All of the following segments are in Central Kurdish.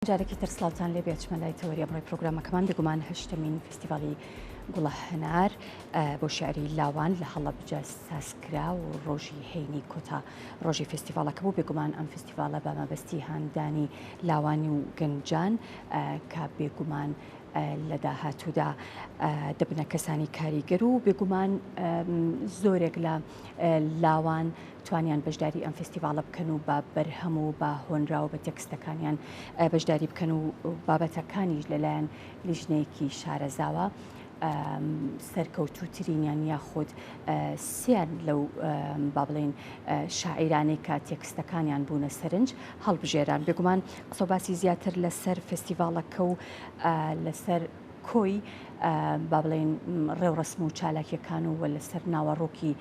جارێکی تر سلااوان لێ بێچمە لای تەوەری ئەمڕۆی پرۆگرامەکەمان بێگومان هەشتمین فستیڤاڵی گوڵە هەنار بۆ شعری لاوان لە هەڵەبجە سازکرا و ڕۆژی هەینی کۆتا ڕۆژی فستیڤالەکە بوو بێگومان ئەم فستیڤالە بە مەبەستی هاندانی لاوانی و گەنجان کە بێگومان لە داهاتوودا دەبنە کەسانی کاریگەر و بێگومان زۆرێک لە لاوان توانیان بەشداری ئەم فستیڤالە بکەن و بە بەرهەم و بە هۆنرا و بە تێکستەکانیان بەشداری بکەن و بابەتەکانیش لەلایەن لیژنەیەکی شارەزاوە سەرکەوتووترینیان یاخود سیان لەو با بڵێن شاعیرانەی کە تێکستەکانیان بوونە سەرنج هەڵبژێران بێگومان قسە باسی زیاتر لەسەر فستیڤالەکە و لەسەر کۆی با بڵێن ڕێوڕسم و چالاکیەکان و لەسەر ناوەڕۆکی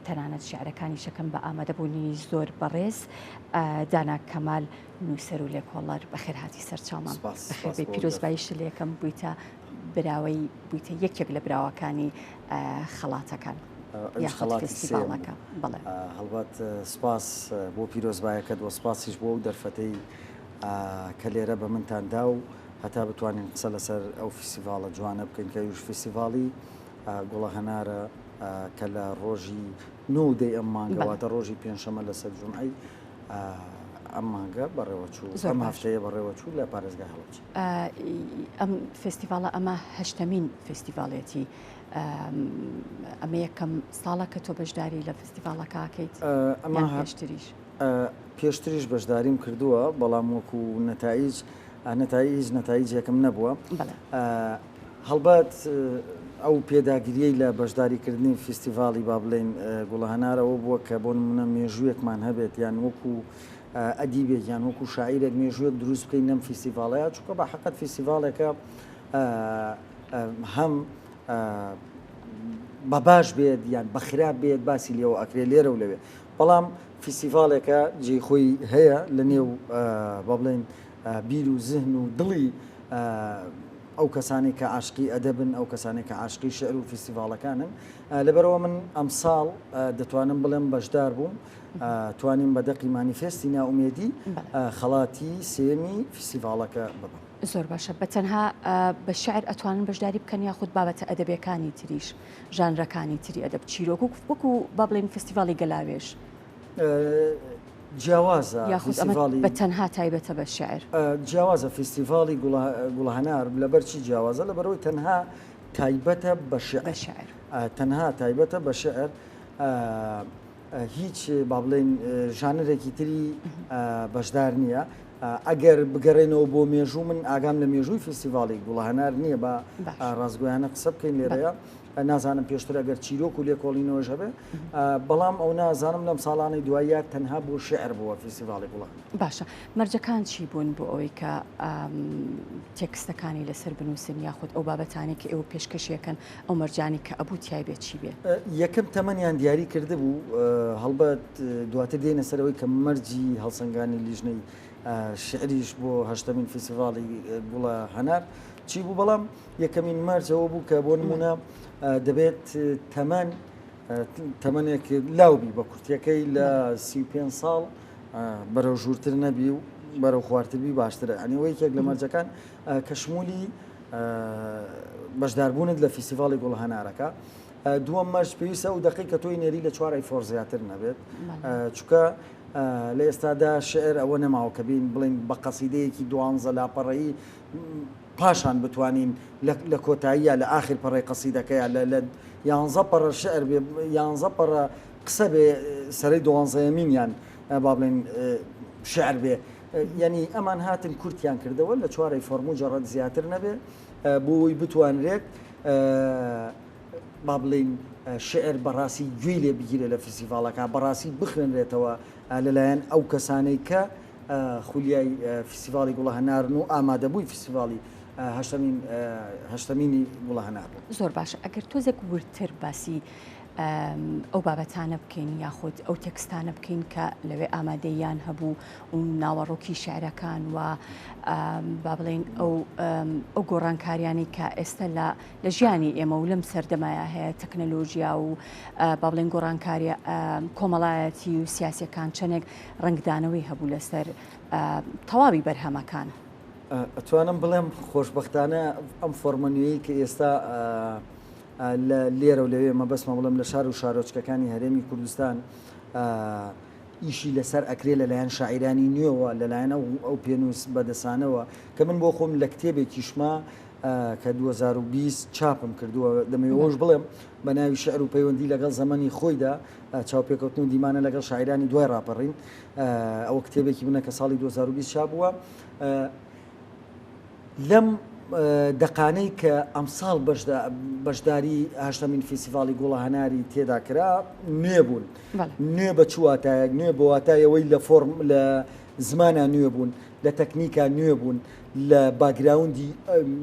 تەنانەت شعرەکانی شەکەم بە ئامادەبوونی زۆر بەڕێز دانا کەمال نووسەر و لێکۆڵەر بەخێر هاتی سەرچاومان بەخێر پیرۆزبایی شلەکەم بوویتە براوەی بوویتە یەکێک لە براوەکانی خەڵاتەکان فستیڤالەکە بڵێ هەڵبەت سپاس بۆ پیرۆزبایەکە دۆ سپاسیش بۆ و دەرفەتەی کە لێرە بە منتاندا و هەتا بتوانین قسە لەسەر ئەو فستیڤالە جوانە بکەین کە یوش فستیڤاڵی گوڵە هەنارە کە لە ڕۆژی نودەی ئەم مانگەواتە ڕۆژی پێنجشەمە لەسەر جومعەی ئەم مانگە بەڕێوەچوو ئەم هەفتەیە بەڕێوەچوو لە پارێزگای هەڵەبجە ئەم فستیڤالە ئەمە هەشتمین فستیڤالێتی ئەمە یەکەم ساڵە کە تۆ بەشداری لە فستیڤالەکەکەیت ئەمە پێشتریش پێشتریش بەشداریم کردووە بەڵام وەکو نەتایج یەکەم نەبووە هەڵبەت ئەو پێداگیریەی لە بەشداریکردنی فستیڤاڵی با بڵێن گوڵە هەنارەوە بووە کە بۆ نمونە مێژوویەکمان هەبێت یان وەکو ئەدیبێک یان وەکو شاعیرێک مێژوویەک دروست بکەین لەم فستیڤاڵەیە چونکە بە حەقەت فستیڤاڵێکە هەم بە باش بێت یان بە خراپ بێت باسی لێەوە ئەکرێ لێرە و لەوێ بەڵام فستیڤاڵێکە جێی خۆی هەیە لە نێو با بڵێن بیر و زهن و دڵی ئەو کەسانی کە عاشقی ئەدەبن ئەو کەسانی کە عاشقی شعر و فستیڤاڵەکانن لەبەرەوە من ئەم ساڵ دەتوانم بڵێم بەشدار بووم توانیم بە دەقی مانیفێستی ناومێدی خەڵاتی سێمی فستیڤاڵەکە ببم زۆر باشە بە تەنها بە شعر ئەتوانن بەشداری بکەن یاخود بابەتە ئەدەبیەکانی تریش ژانرەکانی تری ئەدەب چیرۆک وەکو با بڵێن فستیڤاڵی گەلاوێژ جیاوازە بە تەنها تایبەتە بە شعر جیاوازە فستیڤاڵی گوڵە هەنار لەبەرچی جیاوازە لەبەرەوەی تەنها تایبەتە بە شعر تەنها تایبەتە بە شعر هیچ با بڵێن ژانرێکی تری بەشدار نییە ئەگەر بگەڕێنەوە بۆ مێژوو من ئاگام لە مێژووی فستیڤاڵی گوڵە هەنار نییە بە ڕازگویانە قسە بکەین لێرەیە نازانم پێشتر ئەگەر چیرۆک و لێکۆڵینەوەش هەبێ بەڵام ئەو نازانم لەم ساڵانەی دوایە تەنها بۆ شعر بووە فستیڤاڵی گوڵە باشە مەرجەکان چی بوون بۆ ئەوەی کە تێکستەکانی لەسەر بنووسن یاخود ئەو بابەتانی کە ئێوە پێشکەشیەکەن ئەو مەرجانی کە ئەبوو تیای بێت چی بێ یەکەم تەمەنیان دیاری کرده بوو هەڵبەت دواتر دێنە سەرەوەی کە مەرجی هەڵسەنگانی لیژنەی شعریش بۆ هەشتمین فستیڤاڵی گوڵە هەنار چی بوو بەڵام یەکەمین مەرجەوە بوو کە بۆ نمونە دەبێت تەمەنێک لاوبی بە کورتیەکەی لە 35 ساڵ بەرەو ژوورتر نەبی و بەرەو خواردتربی باشترە ئەنی وەیەکێک لە مەرجەکان کە شمولی بەشداربوونت لە فستیڤاڵی گوڵە هەنارەکە دووەم مەرج پێویستە و دەقی کە تۆی نێری لە 4 فۆر زیاتر نەبێت چونکە لە ئێستادا شعر ئەوە نەماوە کە بین بڵین بە قەسیدەیەکی 12 لاپەڕەیی پاشان بتوانین لە کۆتاییە لە ئاخر پەڕی قەسیدەکەیە لە 11 پەڕە شعر بێ 11 پەڕە قسە بێ سەرەی 12مین یان با بڵێن شعر بێ یعنی ئەمان هاتن کورتیان کردەوە لە 4 فۆرم و جەڕەت زیاتر نەبێ بۆی بتوانرێت با بڵین شعر بەڕاستی گوێی لێ بگیرێت لە فستیڤاڵەکە بەڕاستی بخوێنرێتەوە لەلایەن ئەو کەسانەی کە خولیای فستیڤاڵی گوڵە هەنارن و ئامادەبووی فستیڤاڵی هەشتمینی گوڵە هەنار بوو زۆر باشە ئەگەر تۆزێک ورتر باسی ئەو بابەتانە بکەین یاخود ئەو تێکستانە بکەین کە لەوێ ئامادەیان هەبوو و ناوەڕۆکی شعرەکان و با بڵێن ئەو گۆڕانکاریانی کە ئێستا لە ژیانی ئێمە و لەم سەردەمایە هەیە تەکنەلۆژیا و با بڵێن گۆڕانکاریە کۆمەڵایەتی و سیاسیەکان چەندێک ڕنگدانەوەی هەبوو لەسەر تەواوی بەرهەمەکان ئەتوانم بڵێم خۆشببختانە ئەم فۆرمەنوێی کە ئێستا لە لێرە و لەوێ مەبەستمە بڵم لە شار و شارۆچکەکانی هەرێمی کوردستان ئیشی لەسەر ئەکرێ لەلایەن شاعیرانی نوێەوە لەلایەنە ئەو پێنووس بەدەسانەوە کە من بۆ خۆم لە کتێبێکی شما کە 2020 چاپم کردووە دەمەوێش بڵێم بە ناوی شعر و پەیوەندی لەگەڵ زەمەنی خۆیدا چاوپێکەوتن و دیمانە لەگەڵ شاعرانی دوای ڕاپەڕین ئەوە کتێبێکی بنە کە ساڵی 2020 چاپووە لەم دەقانەی کە ئەمساڵ بەشداری هەشتمین فیسیڤاڵی گوڵە هەناری تێدا کرا نوێ بوون نوێ بە چواتایەک نوێ بە واتایەوەی لە فۆرم لە زمانە نوێ بوون لە تەکنیکە نوێ بوون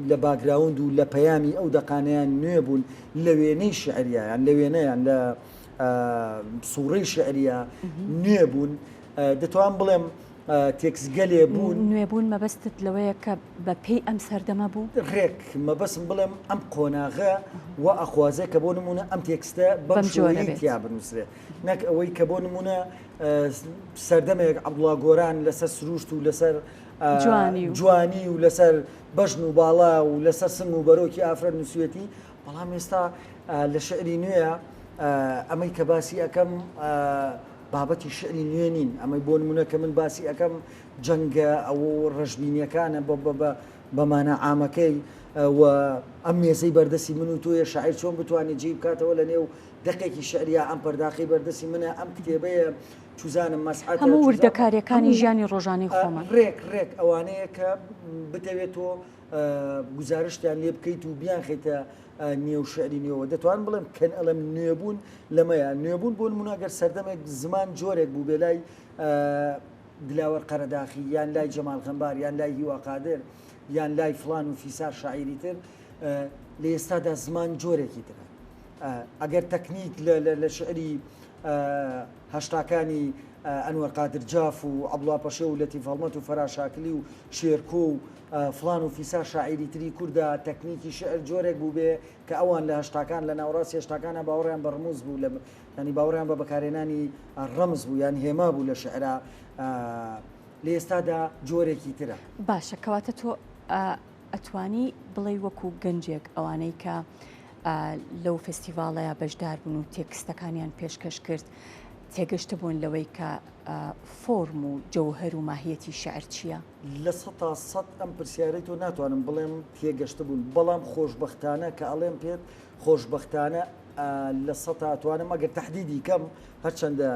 لە باگراوند و لە پەیامی ئەو دەقانیان نوێ بوون لە وێنەی شعریان لە وێنەیان لە سوورەی شعریە نوێ بوون دەتوان بڵێم تێکسگەلێ بوون نوێبوون مەبەستت لەوەیە کە بە پێی ئەم سەردەمە بوو ڕێک مەبەستم بڵێم ئەم قۆناغە و ئەخوازێ کە بۆ نمونە ئەم تێکستە بەم جۆرەی تیا بنووسێ نەک ئەوەی کە بۆ نمونە سەردەمێک عەبدوڵڵا گۆران لەسەر سروشت و لەسەر جوانی و لەسەر بەژن و باڵا و لەسەر سنگ و بەرۆکی ئافرەت نووسێتی بەڵام ئێستا لە شعری نوێیە ئەمەی کە باسی ئەەکەم بابەتی شعری نوێ نین ئەمەی بۆ نمونە کە من باسی ئەەکەم جەنگە ئەو ڕژبینیەکانە بەمانە ئامەکەی و ئەم مێزەی بەردەسی من و تۆیە شاعیر چۆن بتوانێت جێی بکاتەوە لە نێو دقێکی شعریە ئەم پەرداخی بەردەسی منە ئەم کتێبەیە چوزانم مەسعات هەموو وردەکاریەکانی ژیانی ڕۆژانەی خۆمە ڕێک ئەوانەیە کە بتەوێت تۆ گزارشتیان لێ بکەیت و بیان خیتە نێو شعری نوێەوە دەتوان بڵێم کەن ئەڵم نوێبوون لەمەیە نوێبوون بۆ نمونەگەر سەردەمێک زمان جۆرێک بوو بێ لای دلاوەر قەرەداخی یان لای جەمال خەمبار یان لای هیوا قادر یان لای فلان و فیسار شاعیری تر لە ئێستادا زمان جۆرێکی ترە ئەگەر تەکنیک لە شعری هەشتاکانی ئەنوەر قادر جاف و عەبدوڵڵا پەشێ و لەتیف هەڵمەت و فەراشاکلی و شێرکۆ و فلان و فیسار شاعیری تری کووردا تەکنیکی شعر جۆرێک بوو بێ کە ئەوان لە هەشتاکان لە ناوەڕاستی هەشتاکانە باوەڕیان بە ڕموز بوو ینی باوەڕیان بە بەکارهێنانی ڕەمز بوو یان هێما بوو لە شعرا لە ئێستادا جۆرێکی ترە باشە کەواتە تۆ ئەتوانی بڵێ وەکو گەنجێک ئەوانەی کە لەو فستیڤالەیە بەشدار بوون و تێکستەکانیان پێشکەش کرد تێگەشتە بوون لەوەی کە فۆرم و جەوهەر و ماهیەتی شعر چییە؟ لە 100% ئەم پرسیارەی تۆ ناتوانم بڵێم تێگەشتە بوون بەڵام خۆشببختانە کە ئەڵێم پێت خۆشببختانە لە 100 ئەتوانم ئەگەر تهدیدی کەم هەرچەندە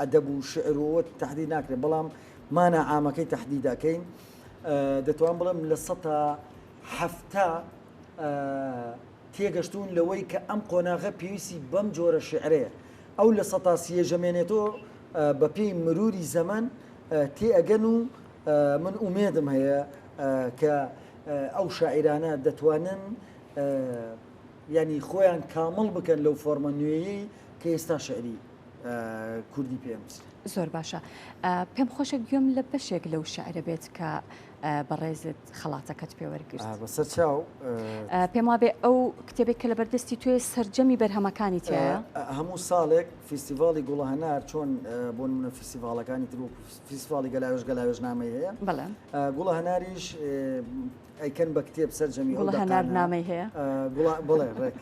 ئەدەب و شعرەوە تهدید ناکرێت بەڵام مانە عامەکەی تهدیدەکەین دەتوان بڵێم لە 170 تێگەشتون لەوەی کە ئەم قۆناغە پێویستی بەم جۆرە شعرەیە ئەو لە 100 ژەمێنێتەوە بە پێی مروری زەمن تێئەگەن و من ئومێدم هەیە کە ئەو شاعیرانە دەتوانن ینی خۆیان کامڵ بکەن لەو فۆرمە نوێیەی کە ئێستا شعری کوردی پێمس زۆر باشە پێم خۆشە گوێم لە بەشێک لەو شعرە بێت کە بەڕێزت خەڵاتەکەت پێوەرگرت بەسەر چاو پێم وابێ ئەو کتێبێک کە لە بەردەستی توێ سەرجەمی بەرهەمەکانی تایە هەموو ساڵێک فیستیڤاڵی گوڵە هەنار چۆن بۆ نمونە فیستیڤاڵەکانی تر فیستیڤاڵی گەلاوێژ نامەی هەیە بەڵێ گوڵە هەناریش ئەیکەن بە کتێب سەرجەمی گوڵە هەنار نامەی هەیە بڵێ ڕێک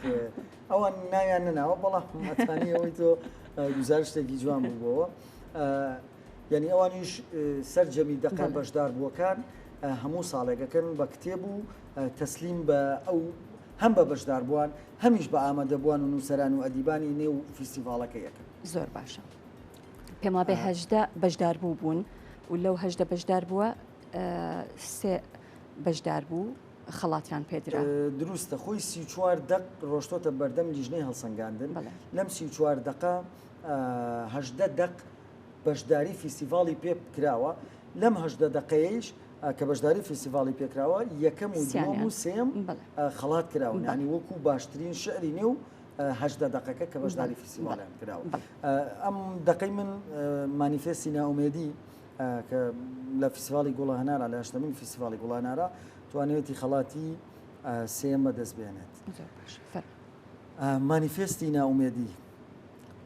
ئەوان ناویان نەناوە بەڵام ئەتوانیەوەی تۆ گزارشتێکی جوان بووبەوە یعنی ئەوانیش سەرجەمی دەقان بەشدار بووەکان هەموو ساڵێکەکەن بە کتێب و تەسلیم بە ئەو هەم بە بەشدار بووان هەمیش بە ئامادەبووان و نووسەران و ئەدیبانی نێو فیستیڤاڵەکەیەکەن زۆر باشە پێم وابێ 18 بەشدار بوون و لەو 18 بەشدار بووە 3 بەشدار بوو خەڵاتیان پێدرا دروستە خۆی 34 دق ڕۆشتۆتە بەردەم لیژنەی هەڵسەنگاندن لەم 34 دقە 18 دق بەشداری فیستیڤاڵی پێ کراوە لەم 18 دقەیەش کە بەشداری فیستیڤاڵی پێکراوە یەکەم و دووەم و سێم خەڵات کراون ینی وەکو باشترین شعری نێو 18 دقەکە کە بەشداری فیستیڤاڵیان کراوە ئەم دقەی من مانیفێستی ناومێدی کە لە فیستیڤاڵی گوڵە هەنارە لە هەشتمین فیستیڤاڵی گوڵە هەنارە توانێتی خەڵاتی سێم بەدەست بێنێت مانیفێستی ناومێدی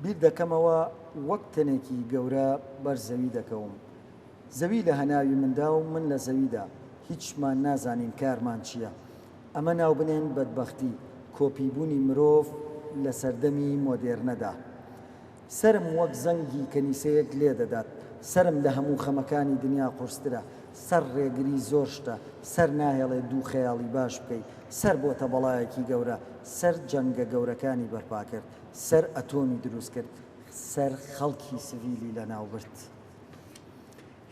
بیر دەکەمەوە وەک تەنێکی گەورە بەر زەوی دەکەوم زەوی لە هەناوی مندا و من لە زەویدا هیچمان نازانین کارمان چییە. ئەمە ناوبنێن بەدبەختی کۆپیبوونی مرۆڤ لە سەردەمی مۆدێرنەدا. سرم وەک زەنگی کەنیسەیەک لێ دەدات، سرم لە هەموو خەمەکانی دنیا قورسترە، سەر ڕێگری زۆر شتە، سەر ناهێڵێ دوو خەیاڵی باش بکەیت، سەر بۆتە بەڵایەکی گەورە، سەر جەنگە گەورەکانی بەرپا کرد، سەر ئەتۆمی دروست کرد، سەر خەڵکی سڤیلی لە ناوبرد.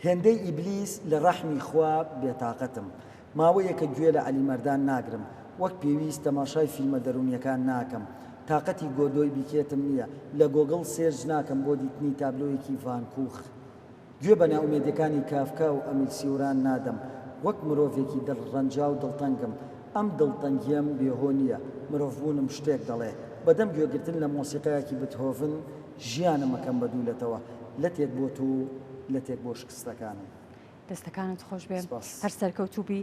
هێندەی ئیبلیس لە ڕەحمی خوا بێتاقەتم، ماوەیەکە گوێ لە عەلیمەردان ناگرم، وەک پێویست تەماشای فیلمە دەرونیەکان ناکەم، تاقەتی گۆدۆی بیکێتم نییە، لە گۆگڵ سێرج ناکەم بۆ دیتنی تابلۆیەکی ڤانکوخ. گوێ بە ناومێدەکانی کافکا و ئەمیل سیوران نادەم، وەک مرۆڤێکی دڵڕەنجا و دڵتەنگم. ئەم دڵتەنگیم بێهۆ نییە، مرۆڤبوونم شتێک دەڵێ. بەدەم گوێگرتن لە مۆسیقەیەکی بتهۆڤن ژیانم ئەەکەم بەدوولەتەوە، لە تێک بۆ تو لە تێک بۆ شکستەکانم. دەستەکانت خۆش بێ، هەر سەرکەوتوبی.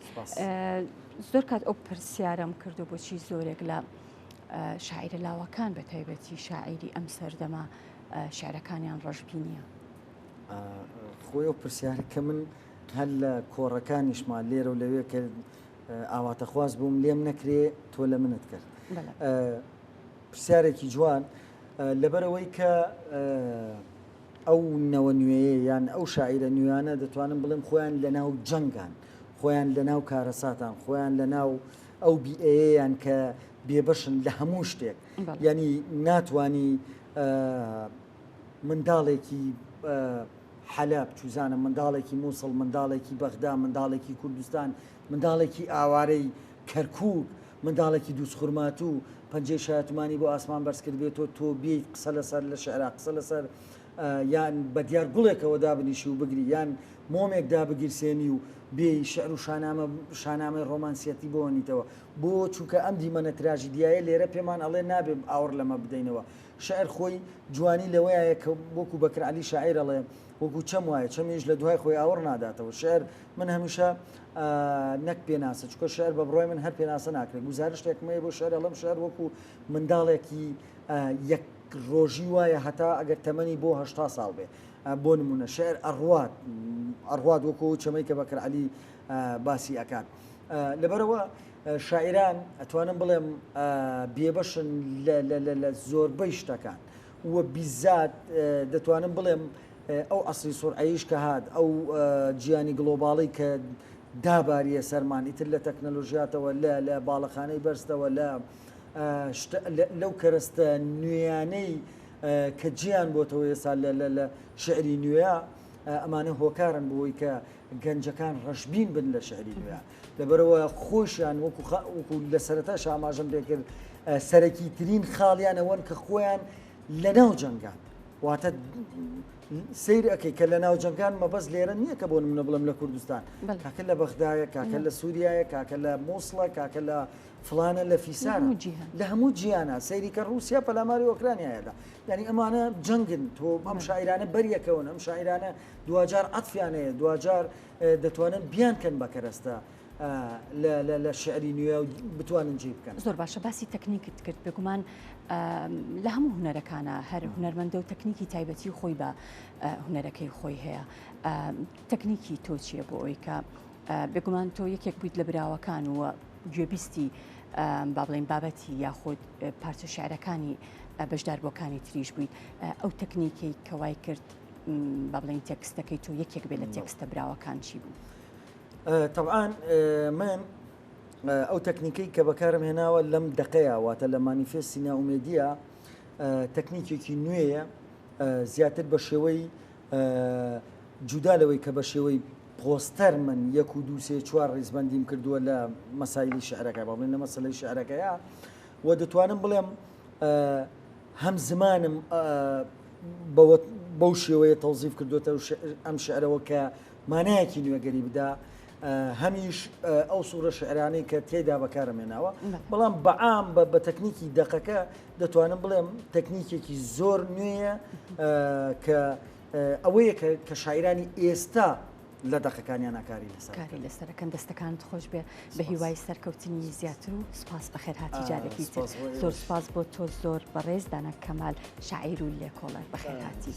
زۆر کات ئەو پرسیارم کردو بۆچی زۆرێک لە شاعیرە لاوەکان بە تایبەتی شاعیری ئەم سەردەما شعرەکانیان ڕەشبینیە. خۆی ئەو پرسیارە کە من هەر لە کۆڕەکانیشمان لێرە و لەوێ کە ئاواتە خواست بووم لێم نەکرێ تۆ لە منت کرد. پرسیارێکی جوان لەبەرەوەی کە ئەو نەوە نوێیە یان ئەو شاعیرە نوێیانە دەتوانم بڵێم خۆیان لە ناو جەنگان، خۆیان لە ناو کارەساتان، خۆیان لە ناو ئەو بیئەیەیان کە بێبەشن لە هەموو شتێک. ینی ناتوانی منداڵێکی حەلەب چوزانە، منداڵێکی مووسڵ، منداڵێکی بەغدا، منداڵێکی کوردستان، منداڵێکی ئاوارەی کەرکووک، منداڵێکی دووسخورمات و پەنجەی شایەتمانی بۆ ئاسمان بەرز کرد بێتەوە تۆ بێیت قسە لەسەر لە شعرا قسە لەسەر یان بە دیار گوڵێکەوە دابنیشی و بگری، یان مۆمێک دابگیرسێنی و بێ شعر و شانامەی ڕۆمانسیەتی بۆنیتەوە. بۆ چونکە ئەم دیمەنە تراژیدیایە لێرە پێمان ئەڵێ نابێ ئاور لەمە بدەینەوە. شعر خۆی جوانی لەوەیە کە وەکو بەکرعەلی شاعیر ئەڵێ وەکو چەم وایە چەمیش لە دوای خۆی ئاور ناداتەوە. شعر من هەمیشە نەک پێناسە، چکە شعر بە بڕۆی من هەر پێناسە ناکرێت. گزارشتێکمەیە بۆ شعر ئەڵەم شعر وەکو منداڵێکی یەک ڕۆژی وایە هەتا ئەگەر تەمەنی بۆ 80 ساڵ بێ. بۆ نمونە شعر ئەڕوات وەکو چەمەی کە بەکرعەلی باسی ئەکات. لەبەرەوە شاعیران ئەتوانم بڵێم بێبەشن لە زۆربەی شتەکان وە بیزات دەتوانم بڵێم ئەو ئەسری سورعەیش کە هات، ئەو گیانی گلۆباڵی کە داباریە سەرمان ئیتر لە تەکنەلۆژیاتەوە لە باڵەخانەی بەرزتەوە لەو کەرەستە نوێیانەی کە گیان بۆتەوە ئێستا لە شعری نوێە، ئەمانە هۆکارن بۆی کە گەنجەکان ڕەشبین بن لە شعری نوێ. لەبەرەوە خۆشیان وەکو لە سەرەتا شاماژەم پێکرد سەرەکی ترین خاڵیانەوەن کە خۆیان لە ناو جەنگان، واتە سیر ئەەکەی کە لە ناو جەنگان مەبەست لێرە نییە کە بۆ منە بڵم لە کوردستان، کاکە لە بەغدایە، کاکە لە سووریایە، کاکە لە مۆسڵە، کاکە لە فلانە لە فیسانە، لە هەموو جیانە سەیری کە رووسیا پەلاماری ئۆکرانیایەدا. ینی ئەمانە جەنگن، تۆ ئەم شاعیرانە بەریەکەون، ئەم شاعیرانە دوجار عەتفیانەیە، دوجار دەتوانن بیانکەن بە کەرەستە لە شعری نوێ و بتوانن جێ بکەن. زۆر باشە، باسی تەکنیکت کرد. بێگومان لە هەموو هونەرەکانە هەر هونەرمەندە و تەکنیکی تایبەتی خۆی بە هونەرەکەی خۆی هەیە. تەکنیکی تۆ چییە بۆ ئەوی کە بێگومان تۆ یەکێک بوویت لە براوەکان و گوێبیستی با بڵێن بابەتی یاخۆ پارچە شعرەکانی بەشداربووەکانی تریش بوویت. ئەو تەکنیکی کەوای کرد با بڵێن تێکستەکەی تۆ یەکێک بێت لە تێکستە براوەکان چی بوو؟ طبعاً من ئەو تەکنیکەی کە بەکارم هێناوە لەم دقەیە واتە لە مانیفێستی ناومێدیە تەکنیکێکی نوێیە، زیاتر بە شێوەی جودالەوەی کە بە شێوەی پۆستەر من 1 2 3 4 ڕیزبەندیم کردووە لە مەسایلی شعرەکە، با بڵێن لە مەسەلەی شعرەکەیە، و دەتوانم بڵێم هەم زمانم بەو شێوەیە تەوزیف کردوێتە ئەم شعرەوە کە مانایەکی نوێگەری بدا، هەمیش ئەو سوورە شعرانەی کە تێدا بەکارم هێناوە. بەڵام بەعام بە تەکنیکی دەقەکە دەتوانم بڵێم تەکنیکێکی زۆر نوێیە کە ئەوەیە کە شاعیرانی ئێستا لە دەقەکانیان ناکاری لەسەرەکەن. دەستەکانت خۆش بێ، بە هیوای سەرکەوتنی زیاتر و سپاس بەخێر هاتی جارێکی تر. زۆر سپاس بۆ تۆ، زۆر بەڕێز دانا کەمال شاعیر و لێکۆڵەر، بەخێر هاتی.